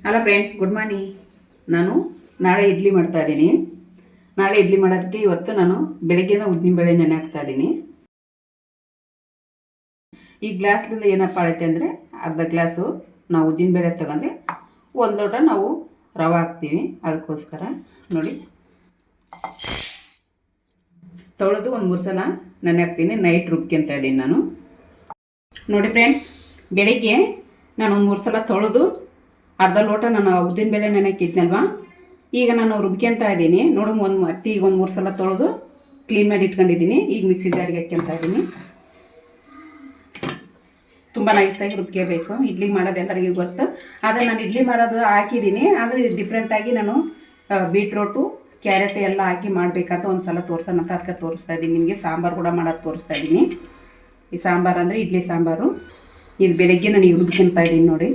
Hello friends, good morning. ನಾನು ನಾಳೆ ಇಡ್ಲಿ ಮಾಡ್ತಾ ಇದ್ದೀನಿ. ನಾಳೆ ಇಡ್ಲಿ ಮಾಡೋದಕ್ಕೆ ಇವತ್ತು ನಾನು ಬೆಳಗ್ಗೆನ ಉದ್ದಿನಬೇಳೆ ನೆನೆ ಹಾಕ್ತಾ ಇದ್ದೀನಿ. ಈ ಗ್ಲಾಸ್ಲಿಂದ ಏನಪ್ಪ ಆಗುತ್ತೆ ಅಂದರೆ ಅರ್ಧ ಗ್ಲಾಸು ನಾವು ಉದ್ದಿನಬೇಳೆ ತಗೊಂಡ್ರೆ ಒಂದು ಲೋಟ ನಾವು ರವೆ ಹಾಕ್ತೀವಿ. ಅದಕ್ಕೋಸ್ಕರ ನೋಡಿ ತೊಳೆದು ಒಂದು 3 ಸಲ ನೆನೆ ಹಾಕ್ತೀನಿ. ನೈಟ್ ರುಬ್ಕೊಂತ ಇದ್ದೀನಿ ನಾನು. ನೋಡಿ ಫ್ರೆಂಡ್ಸ್, ಬೆಳಗ್ಗೆ ನಾನು ಒಂದು 3 ಸಲ ತೊಳೆದು ಅರ್ಧ ಲೋಟ ನಾನು ಉದ್ದಿನಬೇಳೆ ನೆನೆಕ್ಕಿದ್ನಲ್ವ, ಈಗ ನಾನು ರುಬ್ಕೊಂತ ಇದ್ದೀನಿ. ನೋಡಿ ಈಗ ಒಂದು 3 ಸಲ ತೊಳೆದು ಕ್ಲೀನ್ ಮಾಡಿ ಇಟ್ಕೊಂಡಿದ್ದೀನಿ. ಈಗ ಮಿಕ್ಸಿ ಜಾರಿಗೆ ಹಾಕ್ಕೊಂತ ಇದ್ದೀನಿ. ತುಂಬ ನೈಸಾಗಿ ರುಬ್ಕೋಬೇಕು. ಇಡ್ಲಿ ಮಾಡೋದು ಎಲ್ಲರಿಗೂ ಗೊತ್ತು, ಆದರೆ ನಾನು ಇಡ್ಲಿ ಮಾಡೋದು ಹಾಕಿದ್ದೀನಿ. ಆದರೆ ಇದು ಡಿಫ್ರೆಂಟಾಗಿ ನಾನು ಬೀಟ್ರೋಟು ಕ್ಯಾರೆಟ್ ಎಲ್ಲ ಹಾಕಿ ಮಾಡಬೇಕಂತ ಒಂದು ಸಲ ತೋರಿಸೋಣ ಅಂತ ಅದಕ್ಕೆ ತೋರಿಸ್ತಾ ಇದ್ದೀನಿ ನಿಮಗೆ. ಸಾಂಬಾರು ಕೂಡ ಮಾಡೋದು ತೋರಿಸ್ತಾ ಇದ್ದೀನಿ. ಈ ಸಾಂಬಾರು ಅಂದರೆ ಇಡ್ಲಿ ಸಾಂಬಾರು. ಇದು ಬೆಳಗ್ಗೆ ನಾನು ಈಗ ರುಬ್ಕೊಂತ ಇದ್ದೀನಿ.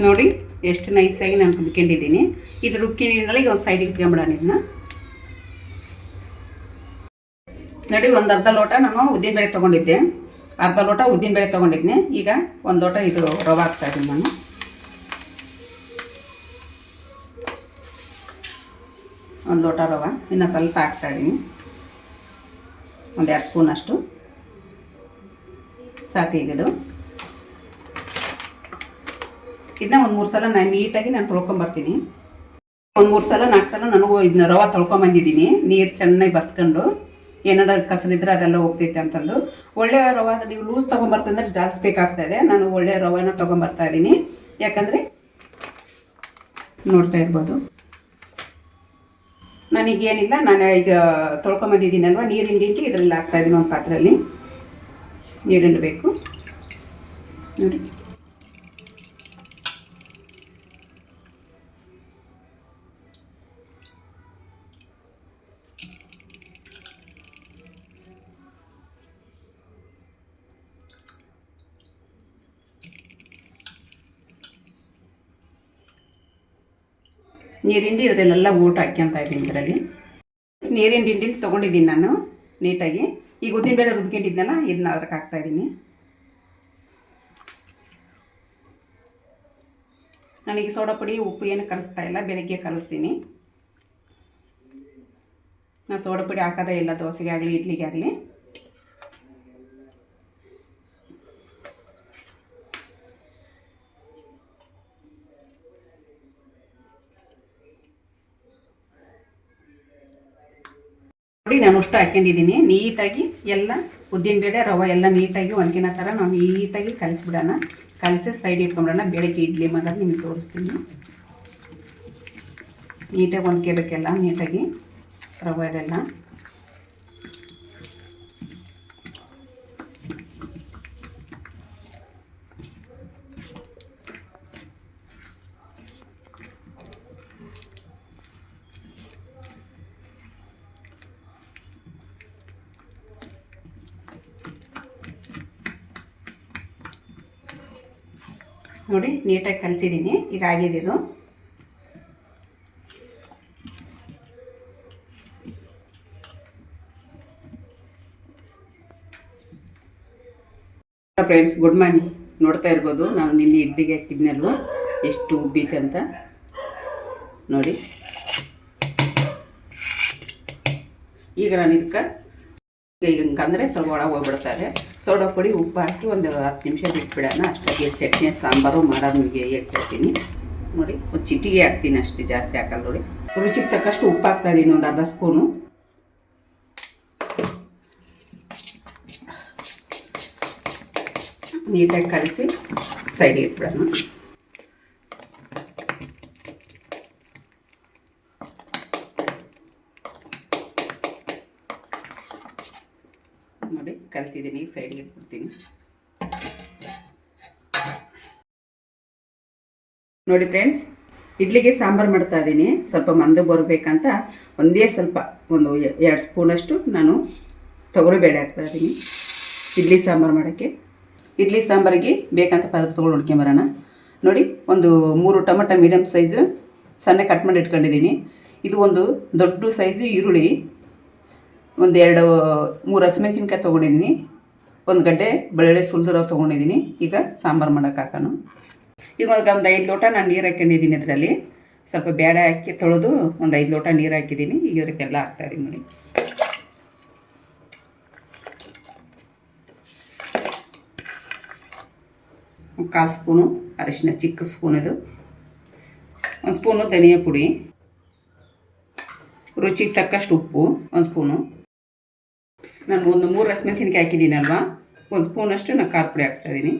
ನೋಡಿ ಎಷ್ಟು ನೈಸಾಗಿ ನಾನು ರುಬ್ಕೊಂಡಿದ್ದೀನಿ. ಇದು ರುಬ್ಕೊಂಡಿದ್ದಲ್ಲ, ಈಗ ಒಂದು ಸೈಡಿಗೆ ಇಟ್ಕೊಂಬಿಡೋಣ ಇದನ್ನ. ನೋಡಿ, ಒಂದು ಅರ್ಧ ಲೋಟ ನಾನು ಉದ್ದಿನಬೇಳೆ ತೊಗೊಂಡಿದ್ದೆ. ಅರ್ಧ ಲೋಟ ಉದ್ದಿನಬೇಳೆ ತೊಗೊಂಡಿದ್ದೆ. ಈಗ ಒಂದು ಲೋಟ ಇದು ರವೆ ಹಾಕ್ತಾ ಇದ್ದೀನಿ ನಾನು. ಒಂದು ಲೋಟ ರವೆ ಇನ್ನು ಸ್ವಲ್ಪ ಹಾಕ್ತಾ ಇದ್ದೀನಿ. ಒಂದು 2 ಸ್ಪೂನ್ ಅಷ್ಟು ಸಾಕು. ಈಗಿದು ಇದನ್ನ ಒಂದು 3 ಸಲ ನಾನು ನೀಟಾಗಿ ತೊಳ್ಕೊಂಬರ್ತೀನಿ. ಒಂದು 3 ಸಲ 4 ಸಲ ನಾನು ಇದನ್ನ ರವೆ ತೊಳ್ಕೊಂಬಂದಿದ್ದೀನಿ. ನೀರು ಚೆನ್ನಾಗಿ ಬಸ್ಕೊಂಡು ಏನಾರ ಕಸರಿದ್ರೆ ಅದೆಲ್ಲ ಹೋಗ್ತೈತೆ ಅಂತಂದು. ಒಳ್ಳೆಯ ರವೆ ನೀವು ಲೂಸ್ ತೊಗೊಂಬರ್ತಂದ್ರೆ ಜಾಸ್ತಿ ಬೇಕಾಗ್ತಾಯಿದೆ. ನಾನು ಒಳ್ಳೆಯ ರವೆನ ತೊಗೊಂಬರ್ತಾ ಇದ್ದೀನಿ. ಯಾಕಂದರೆ ನೋಡ್ತಾ ಇರ್ಬೋದು, ನನಗೇನಿಲ್ಲ, ನಾನು ಈಗ ತೊಳ್ಕೊಂಬಂದಿದ್ದೀನಲ್ವ, ನೀರು ಹಿಂಡಿ ಇದರಲ್ಲಿ ಹಾಕ್ತಾಯಿದ್ದೀನಿ. ಒಂದು ಪಾತ್ರೆಯಲ್ಲಿ ನೀರು ಹಿಂಡಬೇಕು ನೋಡಿ. ನೀರಿಂಡಿ ಇದರಲ್ಲೆಲ್ಲ ಊಟ ಹಾಕ್ಯಂತ ಇದ್ದೀನಿ. ಇದರಲ್ಲಿ ನೀರಿಂಡಿ ತೊಗೊಂಡಿದ್ದೀನಿ ನಾನು ನೀಟಾಗಿ. ಈಗ ಉದ್ದಿನಬೇಳೆ ರುಬ್ಕೊಂಡಿದ್ನಲ್ಲ, ಇದನ್ನ ಅದಕ್ಕೆ ಹಾಕ್ತಾಯಿದ್ದೀನಿ. ನನಗೆ ಸೋಡಾ ಪುಡಿ ಉಪ್ಪು ಏನು ಕಲಿಸ್ತಾ ಇಲ್ಲ, ಬೆಳಗ್ಗೆ ಕಲಿಸ್ತೀನಿ. ನಾನು ಸೋಡಾ ಪುಡಿ ಹಾಕೋದೇ ಇಲ್ಲ, ದೋಸೆಗೆ ಆಗಲಿ ಇಡ್ಲಿಗೆ ಆಗಲಿ. ನೋಡಿ, ನಾನು ಅಷ್ಟು ಹಾಕ್ಕೊಂಡಿದ್ದೀನಿ. ನೀಟಾಗಿ ಎಲ್ಲ ಉದ್ದಿನಬೇಳೆ ರವೆ ಎಲ್ಲ ನೀಟಾಗಿ ಒಂದಿನ ಥರ ನಾವು ನೀಟಾಗಿ ಕಲಿಸ್ಬಿಡೋಣ. ಕಲಸಿ ಸೈಡ್ ಇಟ್ಕೊಂಬಿಡೋಣ. ಬೆಳಗ್ಗೆ ಇಡ್ಲಿ ಮಾಡೋದು ನಿಮಗೆ ತೋರಿಸ್ತೀನಿ. ನೀಟಾಗಿ ಹೊಂದ್ಕೋಬೇಕೆಲ್ಲ, ನೀಟಾಗಿ ರವೆದೆಲ್ಲ. ನೋಡಿ, ನೀಟಾಗಿ ಕಲಿಸಿದ್ದೀನಿ. ಈಗ ಆಗಿದ್ದು ಫ್ರೆಂಡ್ಸ್, ಗುಡ್ ಮಾರ್ನಿಂಗ್. ನೋಡ್ತಾ ಇರ್ಬೋದು, ನಾನು ನಿನ್ನೆ ಇಡ್ಲಿಗೆ ಹಾಕಿದ್ನಲ್ವ ಎಷ್ಟು ಉಬ್ಬೀತೆ ಅಂತ ನೋಡಿ. ಈಗ ನಾನು ಇದಕ್ಕೆ ಹಿಂಗಂದರೆ ಸ್ವಲ್ಪ ಒಳಗೆ ಹೋಗ್ಬಿಡ್ತಾರೆ. ಸೋಡಾ ಪುಡಿ ಉಪ್ಪು ಹಾಕಿ ಒಂದು 10 ನಿಮಿಷ ಬಿಟ್ಬಿಡೋಣ. ಅಷ್ಟಾಗಿ ಚಟ್ನಿ ಸಾಂಬಾರು ಮಾಡೋದು ನಿಮಗೆ ಹೇಳ್ಕೊಡ್ತೀನಿ ನೋಡಿ. ಒಂದು ಚಿಟಿಗೆ ಹಾಕ್ತೀನಿ ಅಷ್ಟೇ, ಜಾಸ್ತಿ ಹಾಕಲ್ಲ ನೋಡಿ. ರುಚಿಗೆ ತಕ್ಕಷ್ಟು ಉಪ್ಪು ಹಾಕ್ತಾಯಿದ್ದೀನಿ, ಒಂದು ಅರ್ಧ ಸ್ಪೂನು. ನೀಟಾಗಿ ಕಲಸಿ ಸೈಡಿಗೆ ಇಟ್ಬಿಡೋಣ. ನೋಡಿ, ಕಲಸಿದ್ದೀನಿ. ಈಗ ಸೈಡ್ಗೆ ಇಟ್ಬಿಡ್ತೀನಿ. ನೋಡಿ ಫ್ರೆಂಡ್ಸ್, ಇಡ್ಲಿಗೆ ಸಾಂಬಾರು ಮಾಡ್ತಾ ಇದ್ದೀನಿ. ಸ್ವಲ್ಪ ಮಂದ ಬರಬೇಕಂತ ಒಂದೇ ಸ್ವಲ್ಪ ಒಂದು 2 ಸ್ಪೂನಷ್ಟು ನಾನು ತೊಗರಿಬೇಳೆ ಹಾಕ್ತಾಯಿದ್ದೀನಿ ಇಡ್ಲಿ ಸಾಂಬಾರು ಮಾಡೋಕ್ಕೆ. ಇಡ್ಲಿ ಸಾಂಬಾರಿಗೆ ಬೇಕಂತ ಪದಾರ್ಥಗಳು ನೋಡ್ಕೊಂಬರೋಣ. ನೋಡಿ, ಒಂದು 3 ಟೊಮೆಟೊ ಮೀಡಿಯಮ್ ಸೈಜು ಸಣ್ಣ ಕಟ್ ಮಾಡಿ ಇಟ್ಕೊಂಡಿದ್ದೀನಿ. ಇದು ಒಂದು ದೊಡ್ಡ ಸೈಜು ಈರುಳ್ಳಿ, ಒಂದು 2-3 ಹಸಿಮೆಣಸಿನ್ಕಾಯಿ ತೊಗೊಂಡಿದ್ದೀನಿ. ಒಂದು ಗಡ್ಡೆ ಬೆಳ್ಳುಳ್ಳಿ ಸುಲಿದಿರೋ ತೊಗೊಂಡಿದ್ದೀನಿ. ಈಗ ಸಾಂಬಾರು ಮಾಡೋಕೆ ಹಾಕೋಣ. ಈಗ ಒಂದು 5 ಲೋಟ ನಾನು ನೀರು ಹಾಕ್ಕೊಂಡಿದ್ದೀನಿ. ಇದರಲ್ಲಿ ಸ್ವಲ್ಪ ಬೇಳೆ ಹಾಕಿ ತೊಳೆದು ಒಂದು 5 ಲೋಟ ನೀರು ಹಾಕಿದ್ದೀನಿ. ಈಗ ಇದಕ್ಕೆಲ್ಲ ಹಾಕ್ತಾಯಿದ್ದೀನಿ ನೋಡಿ. ಒಂದು 1/4 ಸ್ಪೂನು ಅರಿಶಿನ, ಚಿಕ್ಕ ಸ್ಪೂನ್ ಇದು. 1 ಸ್ಪೂನು ಧನಿಯಾ ಪುಡಿ, ರುಚಿಗೆ ತಕ್ಕಷ್ಟು ಉಪ್ಪು 1 ಸ್ಪೂನು. ನಾನು ಒಂದು 3 ಹಸಿಮೆಣಸಿನ್ಕಾಯಿ ಹಾಕಿದ್ದೀನಲ್ವ, 1 ಸ್ಪೂನಷ್ಟು ನಾನು ಖಾರ ಪುಡಿ ಹಾಕ್ತಾಯಿದ್ದೀನಿ.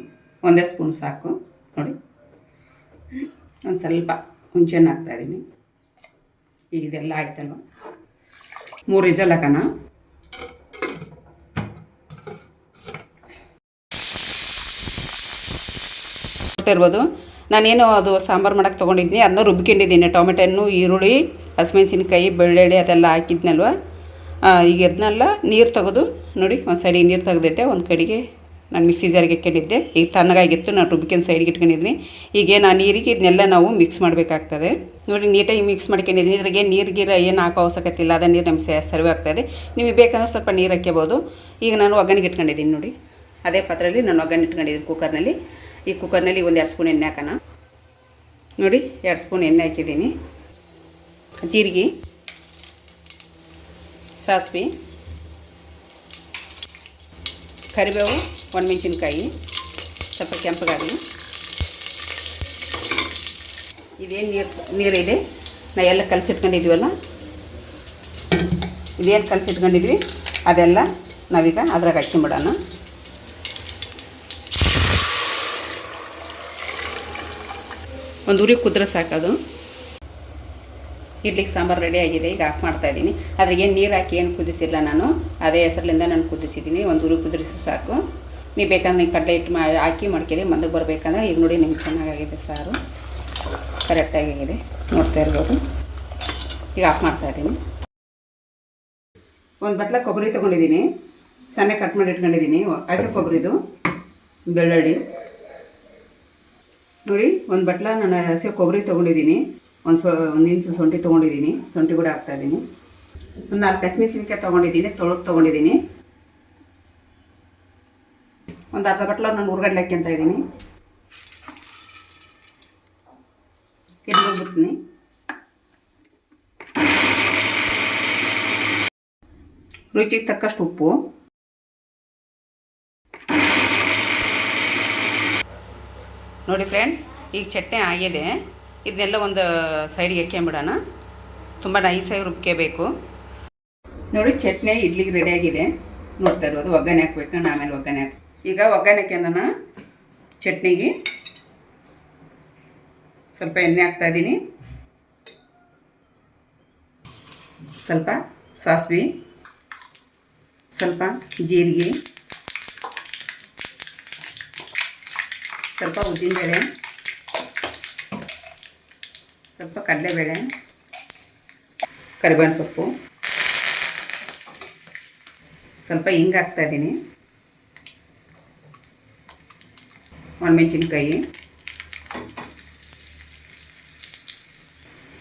1 ಸ್ಪೂನ್ ಸಾಕು ನೋಡಿ. ಒಂದು ಸ್ವಲ್ಪ ಹುಣಸೆಹಣ್ಣು ಹಾಕ್ತಾಯಿದ್ದೀನಿ. ಈಗ ಇದೆಲ್ಲ ಆಯ್ತಲ್ವ, 3 ವಿಜಲ್ ಹಾಕೋಣ. ಇರ್ಬೋದು. ನಾನೇನು ಅದು ಸಾಂಬಾರು ಮಾಡೋಕ್ಕೆ ತೊಗೊಂಡಿದ್ದೀನಿ, ಅದನ್ನ ರುಬ್ಕೊಂಡಿದ್ದೀನಿ. ಟೊಮೆಟೊ ಹಣ್ಣು, ಈರುಳ್ಳಿ, ಹಸಿಮೆಣಸಿನ್ಕಾಯಿ, ಬೆಳ್ಳುಳ್ಳಿ ಅದೆಲ್ಲ ಹಾಕಿದ್ನಲ್ವ. ಈಗ ಅದನ್ನೆಲ್ಲ ನೀರು ತೆಗೆದು ನೋಡಿ, ಒಂದು ಸೈಡಿಗೆ ನೀರು ತೆಗೆದೈತೆ, ಒಂದು ಕಡೆಗೆ ನಾನು ಮಿಕ್ಸಿ ಜಾರಿಗೆ ಇಟ್ಕೊಂಡಿದ್ದೆ. ಈಗ ತಣ್ಣಗಾಗಿತ್ತು, ನಾನು ರುಬ್ಕೊಂಡು ಸೈಡ್ಗೆ ಇಟ್ಕೊಂಡಿದ್ದೀನಿ. ಈಗೇನು ಆ ನೀರಿಗೆ ಇದನ್ನೆಲ್ಲ ನಾವು ಮಿಕ್ಸ್ ಮಾಡಬೇಕಾಗ್ತದೆ ನೋಡಿ. ನೀಟಾಗಿ ಮಿಕ್ಸ್ ಮಾಡ್ಕೊಂಡಿದ್ದೀನಿ. ಇದ್ರಾಗೆ ನೀರು ಏನು ಹಾಕೋ ಅವಶ್ಯಕತೆ ಇಲ್ಲ, ಅದೇ ನೀರು ನಮಗೆ ಸರ್ವ್ ಆಗ್ತಾಯಿದೆ. ನಿಮಗೆ ಬೇಕಂದ್ರೆ ಸ್ವಲ್ಪ ನೀರು ಹಾಕ್ಕೋಬೋದು. ಈಗ ನಾನು ಒಗ್ಗರಣೆಗೆ ಇಟ್ಕೊಂಡಿದ್ದೀನಿ ನೋಡಿ. ಅದೇ ಪಾತ್ರೆಯಲ್ಲಿ ನಾನು ಒಗ್ಗರಣೆ ಇಟ್ಕೊಂಡಿದ್ದೀನಿ ಕುಕ್ಕರ್ನಲ್ಲಿ. ಈ ಕುಕ್ಕರ್ನಲ್ಲಿ ಒಂದು 2 ಸ್ಪೂನ್ ಎಣ್ಣೆ ಹಾಕೋಣ ನೋಡಿ. 2 ಸ್ಪೂನ್ ಎಣ್ಣೆ ಹಾಕಿದ್ದೀನಿ. ಜೀರಿಗೆ, ಸಾಸಿವೆ, ಕರಿಬೇವು, ಒಣಮೆಣಸಿನ್ಕಾಯಿ ಸ್ವಲ್ಪ ಕೆಂಪಗಾಗಲಿ. ಇದೇನು ನೀರಿದೆ ನಾ ಎಲ್ಲ ಕಲಸಿಟ್ಕೊಂಡಿದ್ವಲ್ಲ, ಇದೇನು ಕಲಸಿಟ್ಕೊಂಡಿದ್ವಿ ಅದೆಲ್ಲ ನಾವೀಗ ಅದ್ರಾಗ ಹಚ್ಚಿಬಿಡೋಣ. ಒಂದು ಉರಿ ಕುದ್ರೆ ಸಾಕೋದು. ಇಡ್ಲಿಗೆ ಸಾಂಬಾರು ರೆಡಿ ಆಗಿದೆ. ಈಗ ಆಫ್ ಮಾಡ್ತಾಯಿದ್ದೀನಿ. ಅದ್ರಾಗೆ ಏನು ನೀರು ಹಾಕಿ ಏನು ಕುದಿಸಿಲ್ಲ ನಾನು, ಅದೇ ಹೆಸರಿಂದ ನಾನು ಕುದಿಸಿದ್ದೀನಿ. ಒಂದು ಉರಿ ಕುದಿಸಿ ಸಾಕು. ನೀವು ಬೇಕಂದ್ರೆ ನೀವು ಕಡಲೆ ಹಿಟ್ಟು ಹಾಕಿ ಮಾಡ್ಕೊಳ್ಳಿ. ಮಂದಕ್ಕೆ ಬರಬೇಕಂದ್ರೆ ಈಗ ನೋಡಿ ನಿಮ್ಗೆ ಚೆನ್ನಾಗಾಗಿದೆ, ಸಾರು ಕರೆಕ್ಟಾಗಿದೆ, ನೋಡ್ತಾ ಇರ್ಬೋದು. ಈಗ ಆಫ್ ಮಾಡ್ತಾಯಿದ್ದೀನಿ. ಒಂದು ಬಟ್ಲ ಕೊಬ್ಬರಿ ತೊಗೊಂಡಿದ್ದೀನಿ, ಸಣ್ಣ ಕಟ್ ಮಾಡಿ ಇಟ್ಕೊಂಡಿದ್ದೀನಿ. ಹಸಿ ಕೊಬ್ಬರಿದು, ಬೆಳ್ಳುಳ್ಳಿ ನೋಡಿ. ಒಂದು ಬಟ್ಲ ನಾನು ಹಸಿ ಕೊಬ್ಬರಿ ತೊಗೊಂಡಿದ್ದೀನಿ. ಒಂದು ಇಂಚು ಶುಂಠಿ ತೊಗೊಂಡಿದ್ದೀನಿ, ಶುಂಠಿ ಕೂಡ ಹಾಕ್ತಾಯಿದ್ದೀನಿ. ಒಂದು 4 ಹಸಿಮೆಣಸಿನ್ಕಾಯಿ ತೊಗೊಂಡಿದ್ದೀನಿ, ತೊಗೊಂಡಿದ್ದೀನಿ. ಒಂದು ಅರ್ಧ ಬಟ್ಲ ನಾನು ಹುರ್ಗಡ್ಲೆ ಹಾಕ್ಯಂತ ಇದ್ದೀನಿ. ರುಬ್ಬಿಡ್ತೀನಿ. ರುಚಿಗೆ ತಕ್ಕಷ್ಟು ಉಪ್ಪು, ನೋಡಿ ಫ್ರೆಂಡ್ಸ್. ಈಗ ಚಟ್ನಿ ಆಗಿದೆ. ಇದನ್ನೆಲ್ಲ ಒಂದು ಸೈಡಿಗೆ ಎಕ್ಕೊಂಬಿಡೋಣ. ತುಂಬ ನೈಸಾಗಿ ರುಬ್ಕೋಬೇಕು ನೋಡಿ. ಚಟ್ನಿ ಇಡ್ಲಿಗೆ ರೆಡಿಯಾಗಿದೆ, ನೋಡ್ತಾ ಇರೋದು. ಒಗ್ಗರಣೆ ಹಾಕ್ಬೇಕು, ನಾನು ಆಮೇಲೆ ಒಗ್ಗರಣೆ ಹಾಕಿ. ಈಗ ಒಗ್ಗರಣೆ ಹಾಕ್ಯಂದನ ಚಟ್ನಿಗೆ ಸ್ವಲ್ಪ ಎಣ್ಣೆ ಹಾಕ್ತಾಯಿದ್ದೀನಿ. ಸ್ವಲ್ಪ ಸಾಸಿವೆ, ಸ್ವಲ್ಪ ಜೀರಿಗೆ, ಸ್ವಲ್ಪ ಉದ್ದಿನಬೇಳೆ, ಸ್ವಲ್ಪ ಕಡಲೆಬೇಳೆ, ಕರಿಬೇವಿನ ಸೊಪ್ಪು, ಸ್ವಲ್ಪ ಹಿಂಗೆ ಹಾಕ್ತಾಯಿದ್ದೀನಿ. ಒಣಮೆಣಸಿನ್ಕಾಯಿ.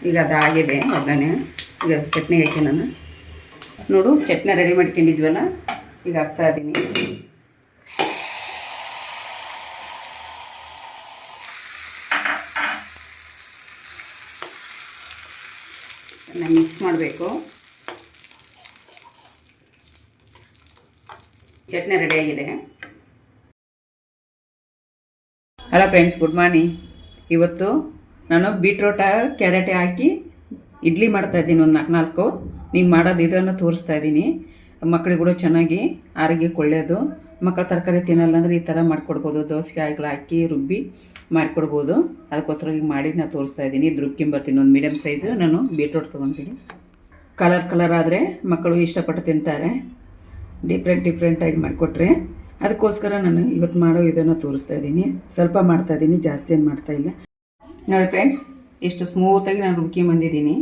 ಈಗ ಅದಾಗಿದೆ ಒಗ್ಗರಣೆ. ಈಗ ಚಟ್ನಿ ಹಾಕಿ ನಾನು ನೋಡು, ಚಟ್ನಿ ರೆಡಿ ಮಾಡ್ಕೊಂಡಿದ್ವಲ್ಲ, ಈಗ ಹಾಕ್ತಾಯಿದ್ದೀನಿ. ಮಿಕ್ಸ್ ಮಾಡಬೇಕು. ಚಟ್ನಿ ರೆಡಿಯಾಗಿದೆ. Hello friends, good morning. ಇವತ್ತು ನಾನು ಬೀಟ್ರೋಟ ಕ್ಯಾರೆಟ್ ಹಾಕಿ ಇಡ್ಲಿ ಮಾಡ್ತಾಯಿದ್ದೀನಿ. ಒಂದು 4 ನೀವು ಮಾಡೋದು ಇದನ್ನು ತೋರಿಸ್ತಾ ಇದ್ದೀನಿ. ಮಕ್ಕಳಿಗೆ ಕೂಡ ಚೆನ್ನಾಗಿ ಆರೋಗ್ಯಕ್ಕೆ ಒಳ್ಳೆಯದು. ಮಕ್ಕಳು ತರಕಾರಿ ತಿನ್ನಲ್ಲ ಅಂದರೆ ಈ ಥರ ಮಾಡಿಕೊಡ್ಬೋದು. ದೋಸೆ ಆಗ್ಲು ಹಾಕಿ ರುಬ್ಬಿ ಮಾಡಿಕೊಡ್ಬೋದು. ಅದಕ್ಕೋಸ್ಕರ ಈಗ ಮಾಡಿ ನಾನು ತೋರಿಸ್ತಾ ಇದ್ದೀನಿ. ಇದು ರುಬ್ಕೊಂಬರ್ತೀನಿ. ಒಂದು ಮೀಡಿಯಮ್ ಸೈಜು ನಾನು ಬೀಟ್ರೋಟ್ ತೊಗೊತೀನಿ. ಕಲರ್ ಆದರೆ ಮಕ್ಕಳು ಇಷ್ಟಪಟ್ಟು ತಿಂತಾರೆ. ಡಿಫ್ರೆಂಟಾಗಿ ಮಾಡಿಕೊಟ್ರೆ ಅದಕ್ಕೋಸ್ಕರ ನಾನು ಇವತ್ತು ಮಾಡೋ ಇದನ್ನು ತೋರಿಸ್ತಾ ಇದ್ದೀನಿ. ಸ್ವಲ್ಪ ಮಾಡ್ತಾಯಿದ್ದೀನಿ, ಜಾಸ್ತಿ ಏನು ಮಾಡ್ತಾಯಿಲ್ಲ ನೋಡಿ ಫ್ರೆಂಡ್ಸ್. ಎಷ್ಟು ಸ್ಮೂತಾಗಿ ನಾನು ರುಬ್ಕೊಂಬಂದಿದ್ದೀನಿ.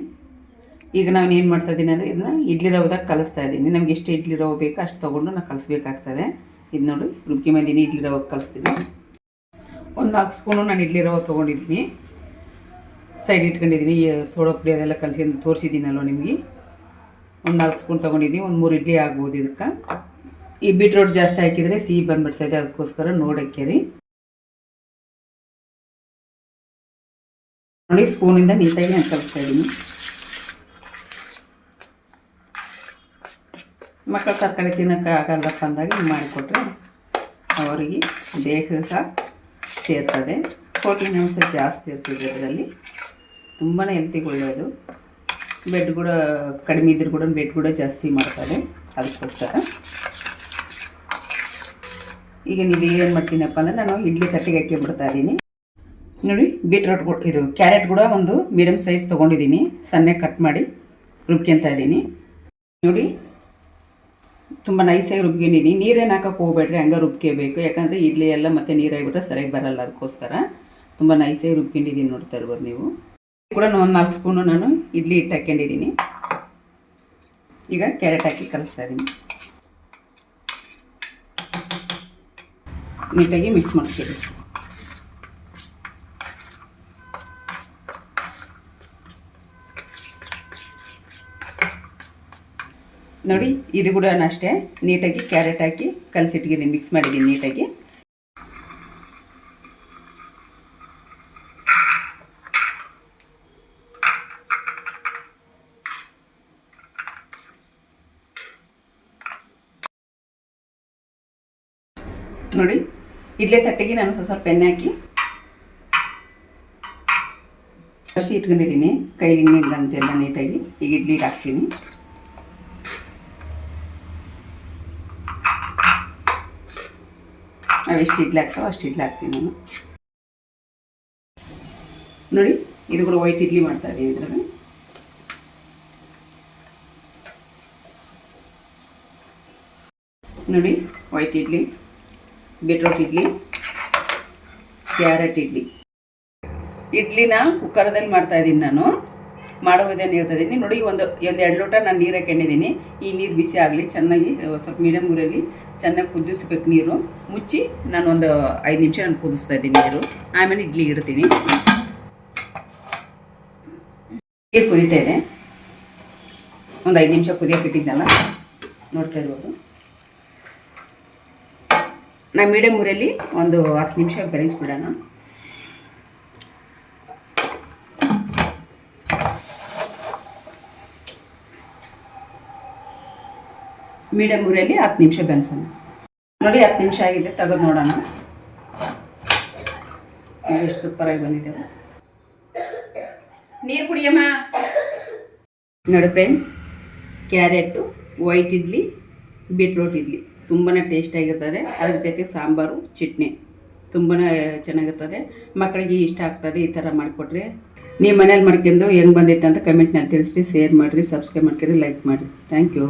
ಈಗ ನಾನು ಏನು ಮಾಡ್ತಾಯಿದ್ದೀನಿ ಅಂದರೆ ಇದನ್ನ ಇಡ್ಲಿ ರವೆದಾಗ ಕಲಿಸ್ತಾ ಇದ್ದೀನಿ. ನಮಗೆ ಎಷ್ಟು ಇಡ್ಲಿ ರವೆ ಬೇಕೋ ಅಷ್ಟು ತೊಗೊಂಡು ನಾನು ಕಲಿಸ್ಬೇಕಾಗ್ತದೆ. ಇದು ನೋಡಿ ರುಬ್ಕೊಂಬಂದಿದ್ದೀನಿ. ಇಡ್ಲಿ ರವೆ ಕಲಿಸ್ತೀನಿ. ಒಂದು 4 ಸ್ಪೂನು ನಾನು ಇಡ್ಲಿ ರವೆ ತೊಗೊಂಡಿದ್ದೀನಿ, ಸೈಡ್ ಇಟ್ಕೊಂಡಿದ್ದೀನಿ. ಸೋಡಾ ಪುಡಿ ಅದೆಲ್ಲ ಕಲಿಸ್ಕೊಂಡು ತೋರಿಸಿದ್ದೀನಲ್ವ ನಿಮಗೆ. ಒಂದು 4 ಸ್ಪೂನ್ ತೊಗೊಂಡಿದ್ದೀನಿ. ಒಂದು 3 ಇಡ್ಲಿ ಆಗ್ಬೋದು ಇದಕ್ಕೆ. ಈ ಬೀಟ್ರೋಟ್ ಜಾಸ್ತಿ ಹಾಕಿದರೆ ಸಿಹಿ ಬಂದ್ಬಿಡ್ತಾಯಿದೆ, ಅದಕ್ಕೋಸ್ಕರ ನೋಡಕ್ಕೆ ನೋಡಿ ಸ್ಪೂನಿಂದ ನೀಟಾಗಿ ನಾನು ಕಲಿಸ್ತಾ ಇದ್ದೀನಿ. ಮಕ್ಕಳು ತರಕಾರಿ ತಿನ್ನೋಕ್ಕೆ ಆಗಲ್ಲಪ್ಪ ಅಂದಾಗ ಹಿಂಗೆ ಮಾಡಿಕೊಟ್ರೆ ಅವರಿಗೆ ದೇಹ ಸೇರ್ತದೆ. ಪ್ರೋಟೀನ್ ಅಂಶ ಜಾಸ್ತಿ ಇರ್ತದೆ ಇದರಲ್ಲಿ, ತುಂಬಾ ಹೆಲ್ತಿಗೆ ಒಳ್ಳೆಯದು. ಬೆಡ್ ಕೂಡ ಕಡಿಮೆ ಇದ್ರೂ ಕೂಡ ಬೆಡ್ ಕೂಡ ಜಾಸ್ತಿ ಮಾಡ್ತಾರೆ, ಅದಕ್ಕೋಸ್ಕರ. ಈಗ ನೀವು ಏನು ಮಾಡ್ತೀನಪ್ಪ ಅಂದರೆ ನಾನು ಇಡ್ಲಿ ತಟ್ಟೆಗೆ ಹಾಕಿಬಿಡ್ತಾ ಇದ್ದೀನಿ. ನೋಡಿ ಬೀಟ್ರೋಟ್ ಕೂಡ ಇದು ಕ್ಯಾರೆಟ್ ಕೂಡ ಒಂದು ಮೀಡಿಯಮ್ ಸೈಜ್ ತೊಗೊಂಡಿದ್ದೀನಿ, ಸಣ್ಣಗೆ ಕಟ್ ಮಾಡಿ ರುಬ್ಕೊತಾ ಇದ್ದೀನಿ. ನೋಡಿ ತುಂಬ ನೈಸಾಗಿ ರುಬ್ಕೊಂಡಿದ್ದೀನಿ. ನೀರೇನು ಹಾಕೋಕೆ ಹೋಗ್ಬೇಡ್ರಿ, ಹಂಗೆ ರುಬ್ಕೋಬೇಕು. ಯಾಕಂದರೆ ಇಡ್ಲಿ ಎಲ್ಲ ಮತ್ತು ನೀರಾಗಿಬಿಟ್ರೆ ಸರಿಯಾಗಿ ಬರಲ್ಲ, ಅದಕ್ಕೋಸ್ಕರ ತುಂಬ ನೈಸಾಗಿ ರುಬ್ಕೊಂಡಿದ್ದೀನಿ. ನೋಡ್ತಾ ಇರ್ಬೋದು ನೀವು. ಕೂಡ ಒಂದು 4 ಸ್ಪೂನು ನಾನು ಇಡ್ಲಿ ಹಿಟ್ಟು ಹಾಕ್ಕೊಂಡಿದ್ದೀನಿ. ಈಗ ಕ್ಯಾರೆಟ್ ಹಾಕಿ ಕಲಿಸ್ತಾ ಇದ್ದೀನಿ. ನೀಟಾಗಿ ಮಿಕ್ಸ್ ಮಾಡ್ತೀವಿ. ನೋಡಿ ಇದು ಕೂಡ ಅಷ್ಟೇ ನೀಟಾಗಿ ಕ್ಯಾರೆಟ್ ಹಾಕಿ ಕಲಸಿಟ್ಟಿದ್ದೀನಿ, ಮಿಕ್ಸ್ ಮಾಡಿದ್ದೀನಿ ನೀಟಾಗಿ. ನೋಡಿ ಇಡ್ಲಿ ತಟ್ಟೆಗೆ ನಾನು ಸ್ವಲ್ಪ ಎಣ್ಣೆ ಹಾಕಿ ಹಸಿ ಇಟ್ಕೊಂಡಿದ್ದೀನಿ, ಕೈಲಿ ಹಿಂಗೆ ಅಂತೆಲ್ಲ ನೀಟಾಗಿ. ಈಗ ಇಡ್ಲಿಗೆ ಹಾಕ್ತೀನಿ. ನಾವು ಎಷ್ಟು ಇಡ್ಲಿ ಹಾಕ್ತಾವೋ ಅಷ್ಟು ಇಡ್ಲಿ ಹಾಕ್ತೀನಿ ನಾನು. ನೋಡಿ ಇದು ಕೂಡ ವೈಟ್ ಇಡ್ಲಿ ಮಾಡ್ತಾ ಇದ್ದೀನಿ ಇದರಲ್ಲಿ. ನೋಡಿ white idli, beetroot idli, carrot idli. ಇಡ್ಲಿನ ಕುಕ್ಕರದಲ್ಲಿ ಮಾಡ್ತಾ ಇದ್ದೀನಿ ನಾನು. ಮಾಡೋದೇನು ಹೇಳ್ತಾ ಇದ್ದೀನಿ ನೋಡಿ. ಒಂದು 2 ಲೋಟ ನಾನು ನೀರು ಹಾಕೊಂಡಿದ್ದೀನಿ. ಈ ನೀರು ಬಿಸಿ ಆಗಲಿ, ಚೆನ್ನಾಗಿ ಸ್ವಲ್ಪ ಮೀಡಿಯಮ್ ಊರಲ್ಲಿ ಚೆನ್ನಾಗಿ ಕುದಿಸ್ಬೇಕು ನೀರು. ಮುಚ್ಚಿ ನಾನು ಒಂದು 5 ನಿಮಿಷ ನಾನು ಕುದಿಸ್ತಾ ಇದ್ದೀನಿ ನೀರು. ಆಮೇಲೆ ಇಡ್ಲಿ ಇಡ್ತೀನಿ. ನೀರು ಕುದೀತಾ ಇದೆ, ಒಂದು 5 ನಿಮಿಷ ಕುದಿಯೋಕೆ ಇಟ್ಟಿದ್ದಲ್ಲ, ನೋಡ್ತಾ ಇರ್ಬೋದು. ನಾನು ಮೀಡಿಯಮ್ ಊರಲ್ಲಿ ಒಂದು 10 ನಿಮಿಷ ಬೆರೆಸ್ಬಿಡೋಣ. ಮೀಡಿಯಮ್ ಊರಲ್ಲಿ 10 ನಿಮಿಷ ಬೆಳೆಸೋಣ. ನೋಡಿ 10 ನಿಮಿಷ ಆಗಿದೆ, ತೆಗೆದು ನೋಡೋಣ ಎಷ್ಟು ಸೂಪರಾಗಿ ಬಂದಿದ್ದೇವೆ. ನೀರು ಕುಡಿಯಮ್ಮ. ನೋಡಿ friends, carrot, white idli, beetroot idli ತುಂಬಾ ಟೇಸ್ಟಾಗಿರ್ತದೆ. ಅದ್ರ ಜೊತೆ ಸಾಂಬಾರು, ಚಟ್ನಿ ತುಂಬಾ ಚೆನ್ನಾಗಿರ್ತದೆ. ಮಕ್ಕಳಿಗೆ ಇಷ್ಟ ಆಗ್ತದೆ ಈ ಥರ ಮಾಡಿಕೊಟ್ರೆ. ನೀವು ಮನೇಲಿ ಮಾಡ್ಕೊಂಡು ಹೆಂಗೆ ಬಂದೈತೆ ಅಂತ ಕಮೆಂಟ್ನಲ್ಲಿ ತಿಳಿಸ್ರಿ, ಶೇರ್ ಮಾಡಿರಿ, ಸಬ್ಸ್ಕ್ರೈಬ್ ಮಾಡ್ಕೊರಿ, ಲೈಕ್ ಮಾಡಿರಿ. Thank you.